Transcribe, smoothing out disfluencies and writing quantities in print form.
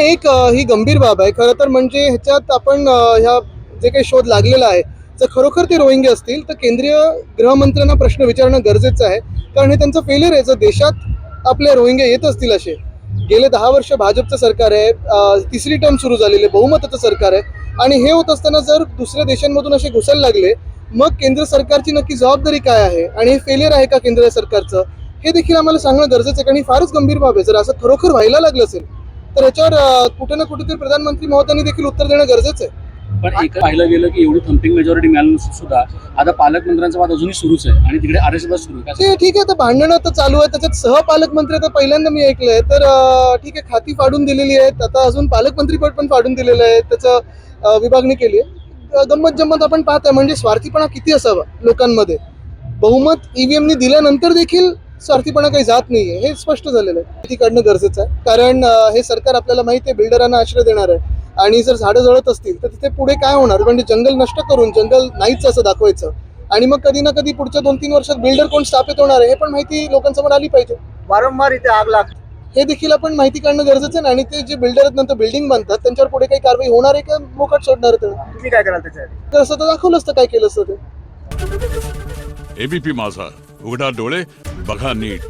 एक ही गंभीर बाब आहे खरं तर. म्हणजे ह्याच्यात आपण ह्या जे काही शोध लागलेला आहे जर खरोखर ते रोहिंगे असतील तर केंद्रीय गृहमंत्र्यांना प्रश्न विचारणं गरजेचं आहे, कारण हे त्यांचं फेलियर आहे. जर देशात आपले रोहिंगे येत असतील असे, गेले 10 वर्ष भाजपचं सरकार आहे, तिसरी टर्म सुरू झालेली आहे, बहुमताचं सरकार आहे, आणि हे होत असताना जर दुसऱ्या देशांमधून असे घुसायला लागले, मग केंद्र सरकारची नक्की जबाबदारी काय आहे आणि हे फेलियर आहे का केंद्र सरकारचं, हे देखील आम्हाला सांगणं गरजेचं आहे. कारण ही फारच गंभीर बाब आहे. जर असं खरोखर व्हायला लागलं असेल तर याच्यावर कुठे ना कुठेतरी प्रधानमंत्री महोदयांनी देखील उत्तर देणं गरजेचं आहे. पण एक पाहिलं गेलं की एवढी थम्पिंग मेजॉरिटी मिळाल्यानंतर सुद्धा आता पालकमंत्र्यांचा वाद अजूनही सुरूच आहे आणि तिकडे आरक्षण सुरू आहे. ते ठीक आहे, आता भांडणं तर चालू आहे. त्याच्यात सहपालकमंत्री आता पहिल्यांदा मी ऐकलंय. तर ठीक आहे, खाती फाडून दिलेली आहेत, आता अजून पालकमंत्री पद पण फाडून दिलेलं आहे, त्याचं विभागणी केली आहे. गंमत जम्मत आपण पाहतोय. म्हणजे स्वार्थीपणा किती असावा लोकांमध्ये. बहुमत ईव्हीएमनी दिल्यानंतर देखील स्वार्थीपणा काही जात नाहीये, हे स्पष्ट झालेलं आहे. माहिती काढणं गरजेचं आहे, कारण हे सरकार आपल्याला माहिती आहे बिल्डरांना आश्रय देणार आहे, आणि जर झाडं जळत असतील तर तिथे पुढे काय होणार. म्हणजे जंगल नष्ट करून जंगल नाहीच असं दाखवायचं, आणि मग कधी ना कधी पुढच्या 2-3 वर्षात बिल्डर कोण स्थापित होणार आहे हे पण माहिती लोकांसमोर आली पाहिजे. वारंवार इथे आग लागते, हे देखील आपण माहिती काढणं गरजेचं आहे. आणि ते जे बिल्डर आहेत नंतर बिल्डिंग बांधतात त्यांच्यावर पुढे काही कारवाई होणार आहे का मोकाट सोडणार आहे? तुम्ही काय कराल त्याच्यासाठी? तर असं तर दाखवलं असतं काय केलं असतं ते. एबीपी माझा, उघडा डोळे बघा नीट.